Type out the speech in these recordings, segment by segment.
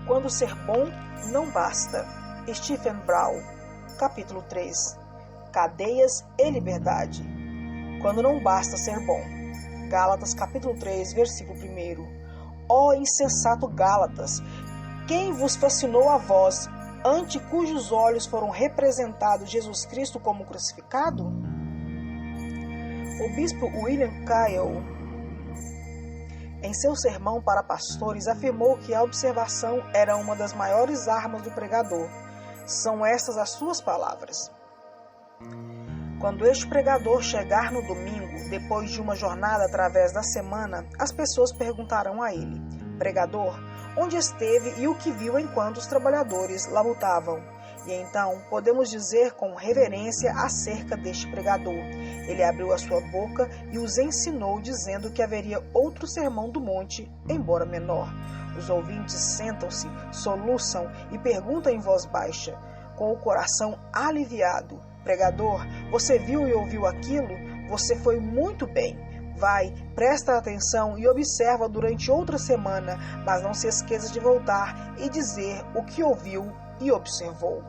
Quando ser bom não basta. Stephen Brown, capítulo 3. Cadeias e liberdade. Quando não basta ser bom. Gálatas, capítulo 3, versículo 1. Ó insensato Gálatas, quem vos fascinou a vós, ante cujos olhos foram representados Jesus Cristo como crucificado? O bispo William Kyle, em seu sermão para pastores, afirmou que a observação era uma das maiores armas do pregador. São estas as suas palavras. Quando este pregador chegar no domingo, depois de uma jornada através da semana, as pessoas perguntarão a ele: pregador, onde esteve e o que viu enquanto os trabalhadores labutavam? E então podemos dizer com reverência acerca deste pregador: ele abriu a sua boca e os ensinou, dizendo que haveria outro sermão do monte, embora menor. Os ouvintes sentam-se, soluçam e perguntam em voz baixa, com o coração aliviado: pregador, você viu e ouviu aquilo? Você foi muito bem. Vai, presta atenção e observa durante outra semana, mas não se esqueça de voltar e dizer o que ouviu e observou.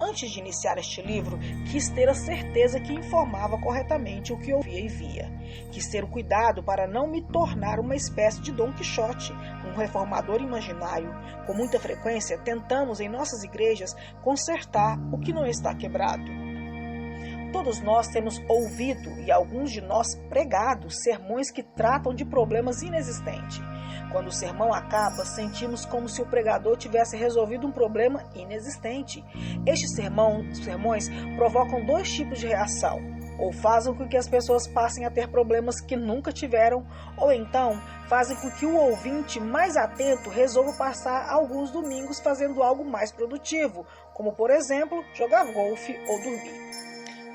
Antes de iniciar este livro, quis ter a certeza que informava corretamente o que ouvia e via. Quis ter o cuidado para não me tornar uma espécie de Dom Quixote, um reformador imaginário. Com muita frequência, tentamos em nossas igrejas consertar o que não está quebrado. Todos nós temos ouvido, e alguns de nós pregado, sermões que tratam de problemas inexistentes. Quando o sermão acaba, sentimos como se o pregador tivesse resolvido um problema inexistente. Estes sermões provocam dois tipos de reação: ou fazem com que as pessoas passem a ter problemas que nunca tiveram, ou então fazem com que o ouvinte mais atento resolva passar alguns domingos fazendo algo mais produtivo, como, por exemplo, jogar golfe ou dormir.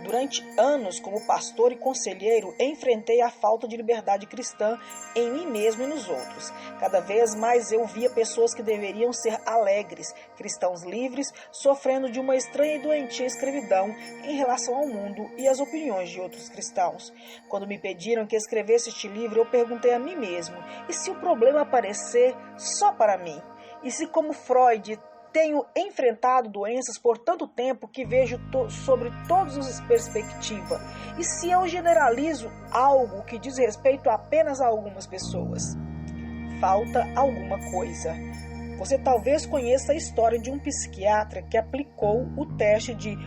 Durante anos, como pastor e conselheiro, enfrentei a falta de liberdade cristã em mim mesmo e nos outros. Cada vez mais eu via pessoas que deveriam ser alegres, cristãos livres, sofrendo de uma estranha e doentia escravidão em relação ao mundo e às opiniões de outros cristãos. Quando me pediram que escrevesse este livro, eu perguntei a mim mesmo: e se o problema aparecer só para mim? E se, como Freud, tenho enfrentado doenças por tanto tempo que vejo sobre todas as perspectivas? E se eu generalizo algo que diz respeito apenas a algumas pessoas? Falta alguma coisa. Você talvez conheça a história de um psiquiatra que aplicou o teste de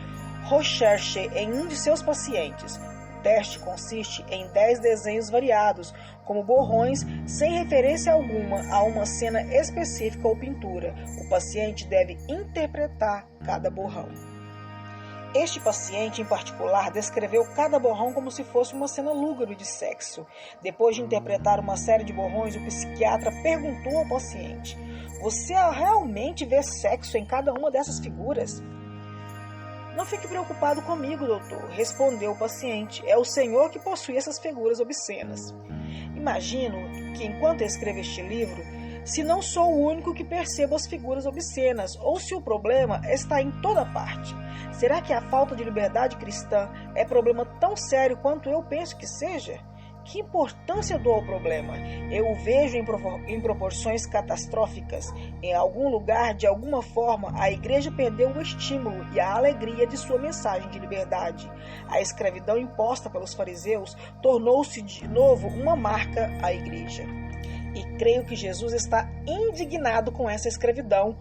Rorschach em um de seus pacientes. O teste consiste em 10 desenhos variados, como borrões, sem referência alguma a uma cena específica ou pintura. O paciente deve interpretar cada borrão. Este paciente, em particular, descreveu cada borrão como se fosse uma cena lúgubre de sexo. Depois de interpretar uma série de borrões, o psiquiatra perguntou ao paciente: você realmente vê sexo em cada uma dessas figuras? Não fique preocupado comigo, doutor, respondeu o paciente. É o senhor que possui essas figuras obscenas. Imagino que, enquanto escrevo este livro, se não sou o único que percebo as figuras obscenas, ou se o problema está em toda parte. Será que a falta de liberdade cristã é problema tão sério quanto eu penso que seja? Que importância dou ao problema? Eu o vejo em proporções catastróficas. Em algum lugar, de alguma forma, a igreja perdeu o estímulo e a alegria de sua mensagem de liberdade. A escravidão imposta pelos fariseus tornou-se de novo uma marca à igreja. E creio que Jesus está indignado com essa escravidão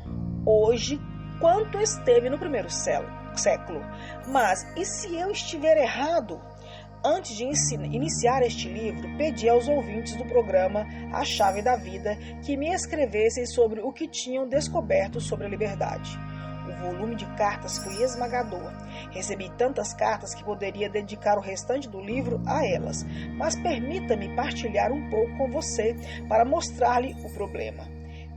hoje, quanto esteve no primeiro século. Mas e se eu estiver errado? Antes de iniciar este livro, pedi aos ouvintes do programa A Chave da Vida que me escrevessem sobre o que tinham descoberto sobre a liberdade. O volume de cartas foi esmagador. Recebi tantas cartas que poderia dedicar o restante do livro a elas, mas permita-me partilhar um pouco com você para mostrar-lhe o problema.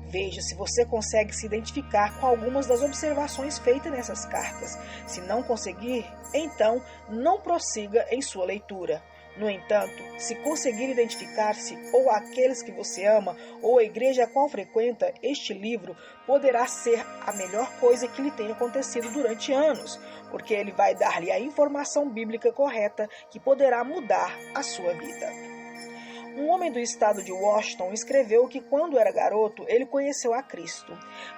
Veja se você consegue se identificar com algumas das observações feitas nessas cartas. Se não conseguir, então não prossiga em sua leitura. No entanto, se conseguir identificar-se, ou aqueles que você ama, ou a igreja a qual frequenta, este livro poderá ser a melhor coisa que lhe tenha acontecido durante anos, porque ele vai dar-lhe a informação bíblica correta que poderá mudar a sua vida. Um homem do estado de Washington escreveu que quando era garoto ele conheceu a Cristo.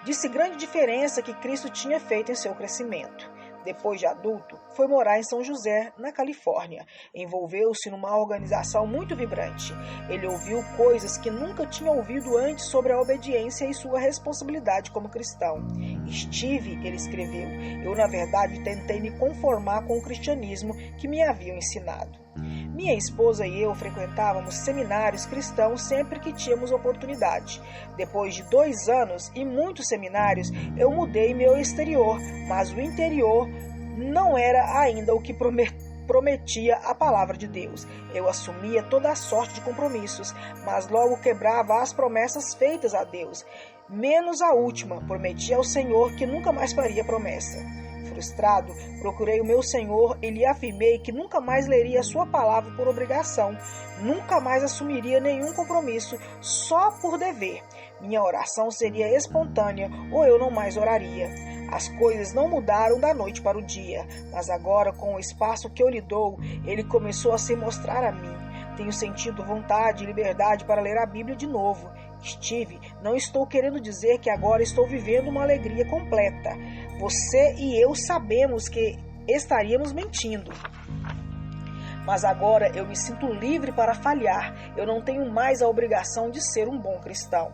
Disse grande diferença que Cristo tinha feito em seu crescimento. Depois de adulto, foi morar em São José, na Califórnia. Envolveu-se numa organização muito vibrante. Ele ouviu coisas que nunca tinha ouvido antes sobre a obediência e sua responsabilidade como cristão. Steve, ele escreveu, eu na verdade tentei me conformar com o cristianismo que me haviam ensinado. Minha esposa e eu frequentávamos seminários cristãos sempre que tínhamos oportunidade. Depois de 2 anos e muitos seminários, eu mudei meu exterior, mas o interior não era ainda o que prometia a palavra de Deus. Eu assumia toda a sorte de compromissos, mas logo quebrava as promessas feitas a Deus, menos a última, prometi ao Senhor que nunca mais faria promessa. Frustrado, procurei o meu Senhor e lhe afirmei que nunca mais leria a sua palavra por obrigação, nunca mais assumiria nenhum compromisso só por dever. Minha oração seria espontânea ou eu não mais oraria. As coisas não mudaram da noite para o dia, mas agora, com o espaço que eu lhe dou, ele começou a se mostrar a mim. Tenho sentido vontade e liberdade para ler a Bíblia de novo. Steve, não estou querendo dizer que agora estou vivendo uma alegria completa. Você e eu sabemos que estaríamos mentindo. Mas agora eu me sinto livre para falhar. Eu não tenho mais a obrigação de ser um bom cristão.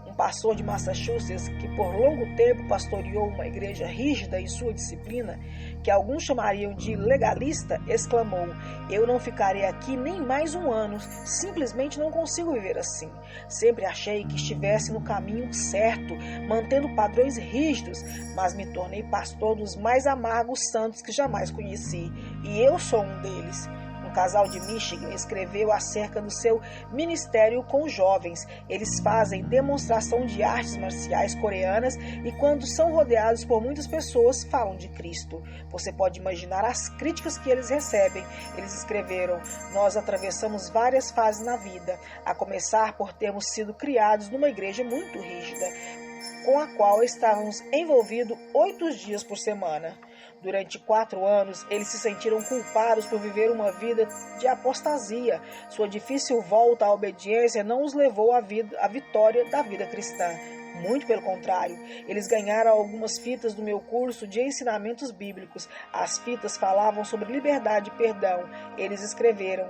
Um pastor de Massachusetts, que por longo tempo pastoreou uma igreja rígida em sua disciplina, que alguns chamariam de legalista, exclamou: eu não ficarei aqui nem mais 1 ano, simplesmente não consigo viver assim. Sempre achei que estivesse no caminho certo, mantendo padrões rígidos, mas me tornei pastor dos mais amargos santos que jamais conheci, e eu sou um deles. Um casal de Michigan escreveu acerca do seu ministério com jovens. Eles fazem demonstração de artes marciais coreanas e quando são rodeados por muitas pessoas, falam de Cristo. Você pode imaginar as críticas que eles recebem. Eles escreveram: nós atravessamos várias fases na vida, a começar por termos sido criados numa igreja muito rígida, com a qual estávamos envolvidos 8 dias por semana. Durante 4 anos, eles se sentiram culpados por viver uma vida de apostasia. Sua difícil volta à obediência não os levou à vitória da vida cristã. Muito pelo contrário, eles ganharam algumas fitas do meu curso de ensinamentos bíblicos. As fitas falavam sobre liberdade e perdão. Eles escreveram: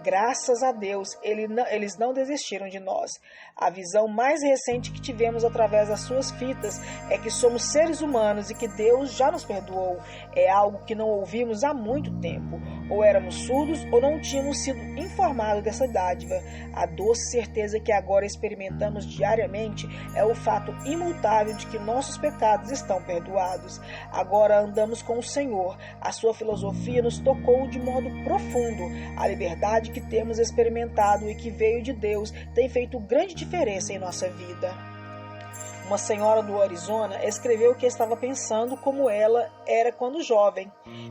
graças a Deus, eles não desistiram de nós. A visão mais recente que tivemos através das suas fitas é que somos seres humanos e que Deus já nos perdoou. É algo que não ouvimos há muito tempo. Ou éramos surdos ou não tínhamos sido informados dessa dádiva. A doce certeza que agora experimentamos diariamente é o fato imutável de que nossos pecados estão perdoados. Agora andamos com o Senhor. A sua filosofia nos tocou de modo profundo. A liberdade que temos experimentado e que veio de Deus tem feito grande diferença em nossa vida. Uma senhora do Arizona escreveu que estava pensando como ela era quando jovem.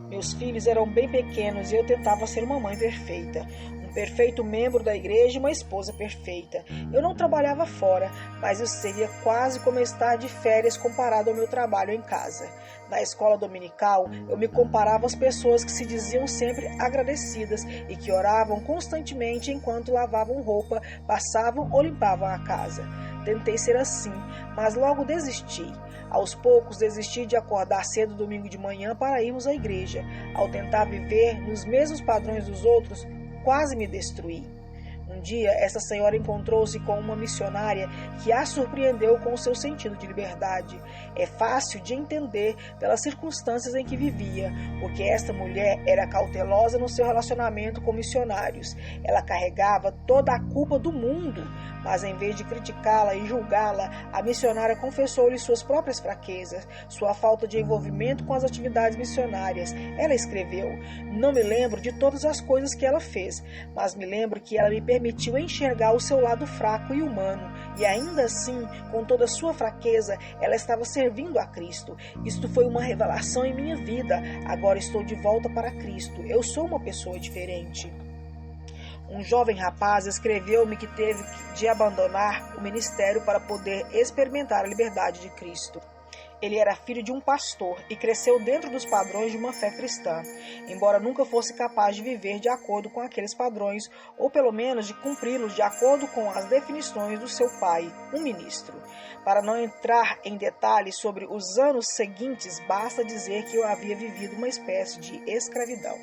Meus filhos eram bem pequenos e eu tentava ser uma mãe perfeita, um perfeito membro da igreja e uma esposa perfeita. Eu não trabalhava fora, mas isso seria quase como estar de férias comparado ao meu trabalho em casa. Na escola dominical, eu me comparava às pessoas que se diziam sempre agradecidas e que oravam constantemente enquanto lavavam roupa, passavam ou limpavam a casa. Tentei ser assim, mas logo desisti. Aos poucos desisti de acordar cedo domingo de manhã para irmos à igreja. Ao tentar viver nos mesmos padrões dos outros, quase me destruí. Um dia, essa senhora encontrou-se com uma missionária que a surpreendeu com o seu sentido de liberdade. É fácil de entender pelas circunstâncias em que vivia, porque esta mulher era cautelosa no seu relacionamento com missionários. Ela carregava toda a culpa do mundo, mas em vez de criticá-la e julgá-la, a missionária confessou-lhe suas próprias fraquezas, sua falta de envolvimento com as atividades missionárias. Ela escreveu: não me lembro de todas as coisas que ela fez, mas me lembro que ela me permitiu enxergar o seu lado fraco e humano, e ainda assim, com toda a sua fraqueza, ela estava servindo a Cristo. Isto foi uma revelação em minha vida. Agora estou de volta para Cristo. Eu sou uma pessoa diferente. Um jovem rapaz escreveu-me que teve de abandonar o ministério para poder experimentar a liberdade de Cristo. Ele era filho de um pastor e cresceu dentro dos padrões de uma fé cristã, embora nunca fosse capaz de viver de acordo com aqueles padrões, ou pelo menos de cumpri-los de acordo com as definições do seu pai, um ministro. Para não entrar em detalhes sobre os anos seguintes, basta dizer que eu havia vivido uma espécie de escravidão.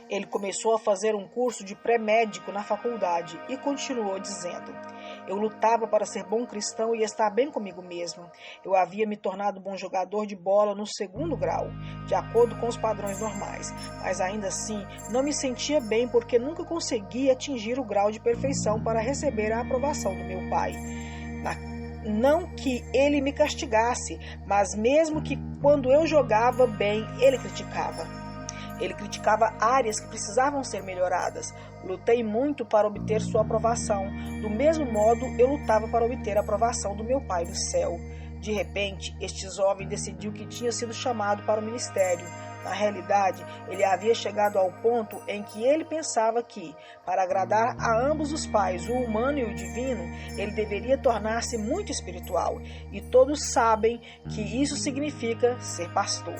Ele começou a fazer um curso de pré-médico na faculdade e continuou dizendo: eu lutava para ser bom cristão e estar bem comigo mesmo. Eu havia me tornado bom jogador de bola no 2º grau, de acordo com os padrões normais, mas ainda assim não me sentia bem porque nunca consegui atingir o grau de perfeição para receber a aprovação do meu pai. Não que ele me castigasse, mas mesmo que quando eu jogava bem, ele criticava. Ele criticava áreas que precisavam ser melhoradas. Lutei muito para obter sua aprovação. Do mesmo modo, eu lutava para obter a aprovação do meu Pai do céu. De repente, este jovem decidiu que tinha sido chamado para o ministério. Na realidade, ele havia chegado ao ponto em que ele pensava que, para agradar a ambos os pais, o humano e o divino, ele deveria tornar-se muito espiritual. E todos sabem que isso significa ser pastor.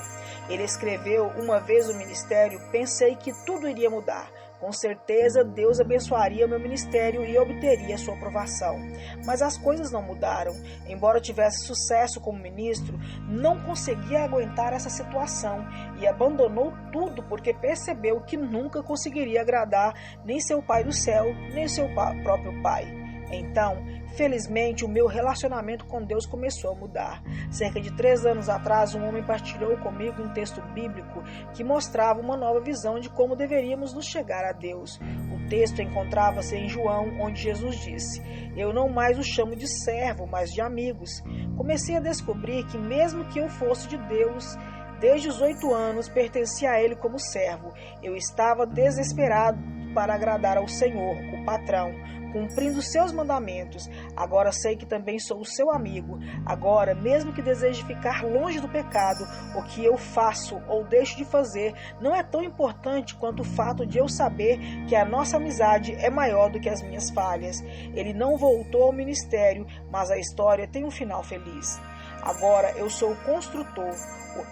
Ele escreveu uma vez no ministério: pensei que tudo iria mudar. Com certeza Deus abençoaria meu ministério e obteria sua aprovação. Mas as coisas não mudaram. Embora tivesse sucesso como ministro, não conseguia aguentar essa situação e abandonou tudo porque percebeu que nunca conseguiria agradar nem seu Pai do céu, nem seu próprio Pai. Então, felizmente, o meu relacionamento com Deus começou a mudar. Cerca de 3 anos atrás, um homem partilhou comigo um texto bíblico que mostrava uma nova visão de como deveríamos nos chegar a Deus. O texto encontrava-se em João, onde Jesus disse: eu não mais o chamo de servo, mas de amigos. Comecei a descobrir que mesmo que eu fosse de Deus, desde os 8 anos, pertencia a Ele como servo. Eu estava desesperado para agradar ao Senhor, o patrão, cumprindo seus mandamentos. Agora sei que também sou o seu amigo. Agora, mesmo que deseje ficar longe do pecado, o que eu faço ou deixo de fazer não é tão importante quanto o fato de eu saber que a nossa amizade é maior do que as minhas falhas. Ele não voltou ao ministério, mas a história tem um final feliz. Agora eu sou o construtor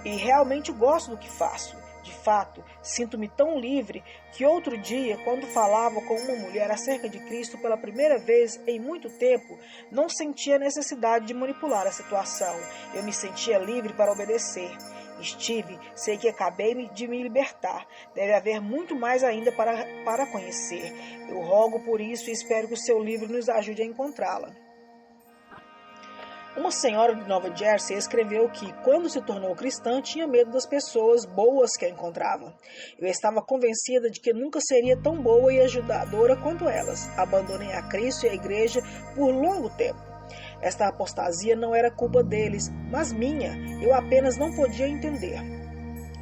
e realmente gosto do que faço. De fato, sinto-me tão livre que outro dia, quando falava com uma mulher acerca de Cristo pela primeira vez em muito tempo, não sentia necessidade de manipular a situação. Eu me sentia livre para obedecer. Steve, sei que acabei de me libertar. Deve haver muito mais ainda para conhecer. Eu rogo por isso e espero que o seu livro nos ajude a encontrá-la. Uma senhora de Nova Jersey escreveu que, quando se tornou cristã, tinha medo das pessoas boas que a encontrava. Eu estava convencida de que nunca seria tão boa e ajudadora quanto elas. Abandonei a Cristo e a igreja por longo tempo. Esta apostasia não era culpa deles, mas minha. Eu apenas não podia entender.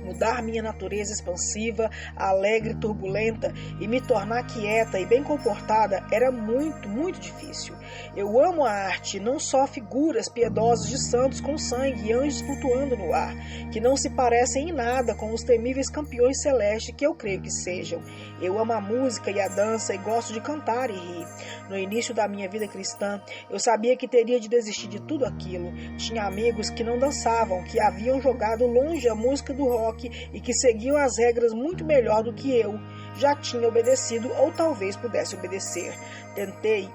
Mudar minha natureza expansiva, alegre, turbulenta e me tornar quieta e bem comportada era muito, muito difícil. Eu amo a arte, não só figuras piedosas de santos com sangue e anjos flutuando no ar, que não se parecem em nada com os temíveis campeões celestes que eu creio que sejam. Eu amo a música e a dança e gosto de cantar e rir. No início da minha vida cristã, eu sabia que teria de desistir de tudo aquilo. Tinha amigos que não dançavam, que haviam jogado longe a música do rock e que seguiam as regras muito melhor do que eu já tinha obedecido ou talvez pudesse obedecer. Tentei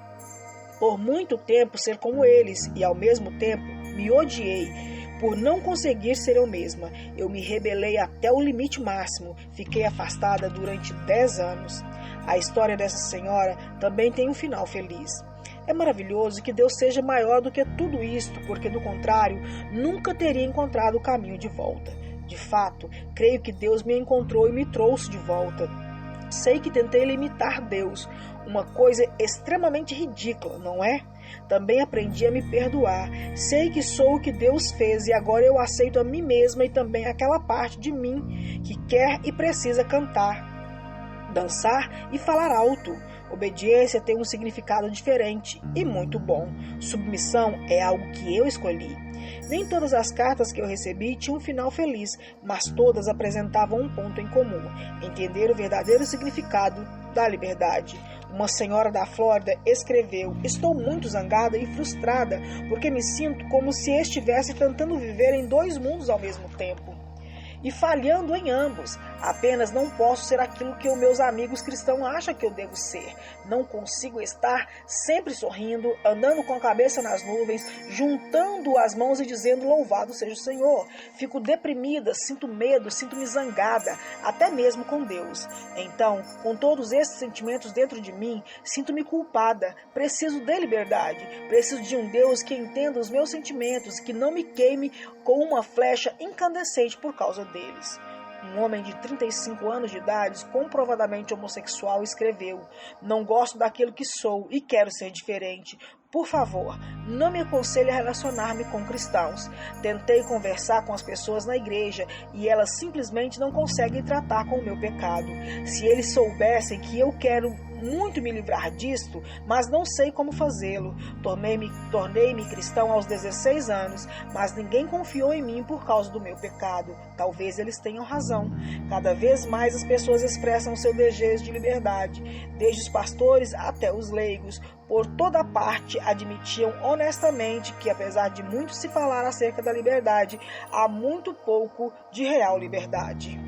por muito tempo ser como eles e ao mesmo tempo me odiei por não conseguir ser eu mesma. Eu me rebelei até o limite máximo. Fiquei afastada durante 10 anos. A história dessa senhora também tem um final feliz. É maravilhoso que Deus seja maior do que tudo isto, porque do contrário, nunca teria encontrado o caminho de volta. De fato, creio que Deus me encontrou e me trouxe de volta. Sei que tentei limitar Deus, uma coisa extremamente ridícula, não é? Também aprendi a me perdoar. Sei que sou o que Deus fez e agora eu aceito a mim mesma e também aquela parte de mim que quer e precisa cantar, dançar e falar alto. Obediência tem um significado diferente e muito bom. Submissão é algo que eu escolhi. Nem todas as cartas que eu recebi tinham um final feliz, mas todas apresentavam um ponto em comum: entender o verdadeiro significado da liberdade. Uma senhora da Flórida escreveu: estou muito zangada e frustrada porque me sinto como se estivesse tentando viver em 2 mundos ao mesmo tempo e falhando em ambos. Apenas não posso ser aquilo que os meus amigos cristãos acham que eu devo ser. Não consigo estar sempre sorrindo, andando com a cabeça nas nuvens, juntando as mãos e dizendo louvado seja o Senhor. Fico deprimida, sinto medo, sinto-me zangada, até mesmo com Deus. Então, com todos esses sentimentos dentro de mim, sinto-me culpada. Preciso de liberdade. Preciso de um Deus que entenda os meus sentimentos, que não me queime com uma flecha incandescente por causa deles. Um homem de 35 anos de idade, comprovadamente homossexual, escreveu: não gosto daquilo que sou e quero ser diferente. Por favor, não me aconselhe a relacionar-me com cristãos. Tentei conversar com as pessoas na igreja e elas simplesmente não conseguem tratar com o meu pecado. Se eles soubessem que eu quero muito me livrar disto, mas não sei como fazê-lo. Tornei-me cristão aos 16 anos, mas ninguém confiou em mim por causa do meu pecado. Talvez eles tenham razão. Cada vez mais as pessoas expressam seu desejo de liberdade, desde os pastores até os leigos. Por toda parte admitiam honestamente que, apesar de muito se falar acerca da liberdade, há muito pouco de real liberdade.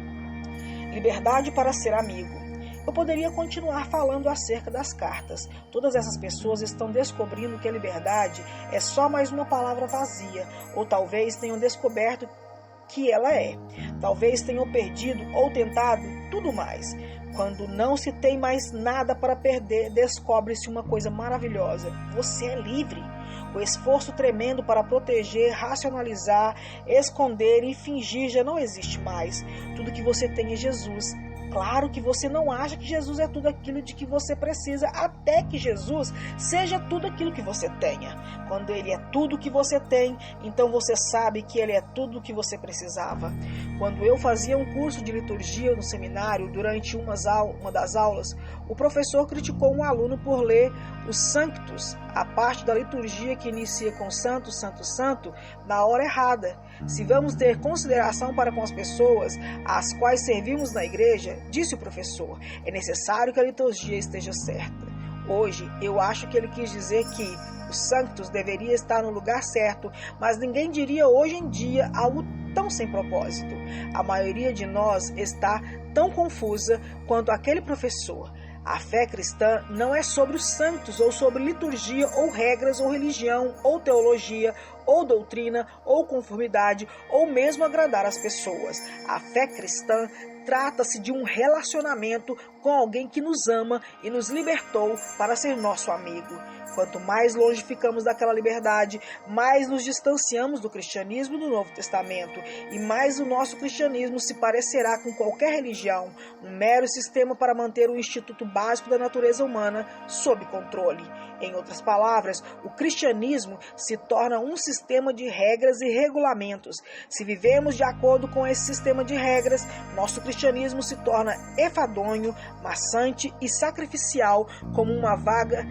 Liberdade para ser amigo. Eu poderia continuar falando acerca das cartas. Todas essas pessoas estão descobrindo que a liberdade é só mais uma palavra vazia, ou talvez tenham descoberto que ela é. Talvez tenham perdido ou tentado tudo mais. Quando não se tem mais nada para perder, descobre-se uma coisa maravilhosa: você é livre. O esforço tremendo para proteger, racionalizar, esconder e fingir já não existe mais. Tudo que você tem é Jesus. Claro que você não acha que Jesus é tudo aquilo de que você precisa, até que Jesus seja tudo aquilo que você tenha. Quando Ele é tudo o que você tem, então você sabe que Ele é tudo o que você precisava. Quando eu fazia um curso de liturgia no seminário, durante uma das aulas, o professor criticou um aluno por ler os Sanctus, a parte da liturgia que inicia com Santo, Santo, Santo, na hora errada. Se vamos ter consideração para com as pessoas às quais servimos na igreja, disse o professor, é necessário que a liturgia esteja certa. Hoje, eu acho que ele quis dizer que o Sanctus deveria estar no lugar certo, mas ninguém diria hoje em dia algo tão sem propósito. A maioria de nós está tão confusa quanto aquele professor. A fé cristã não é sobre os santos, ou sobre liturgia, ou regras, ou religião, ou teologia, ou doutrina, ou conformidade, ou mesmo agradar as pessoas. A fé cristã trata-se de um relacionamento com alguém que nos ama e nos libertou para ser nosso amigo. Quanto mais longe ficamos daquela liberdade, mais nos distanciamos do cristianismo do Novo Testamento e mais o nosso cristianismo se parecerá com qualquer religião, um mero sistema para manter o instituto básico da natureza humana sob controle. Em outras palavras, o cristianismo se torna um sistema de regras e regulamentos. Se vivemos de acordo com esse sistema de regras, nosso cristianismo se torna enfadonho, maçante e sacrificial, como uma vaga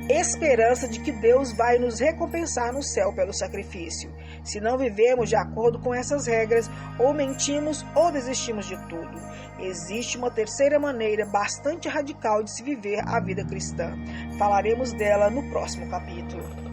esperança de que Deus vai nos recompensar no céu pelo sacrifício. Se não vivemos de acordo com essas regras, ou mentimos ou desistimos de tudo. Existe uma terceira maneira bastante radical de se viver a vida cristã. Falaremos dela no próximo capítulo.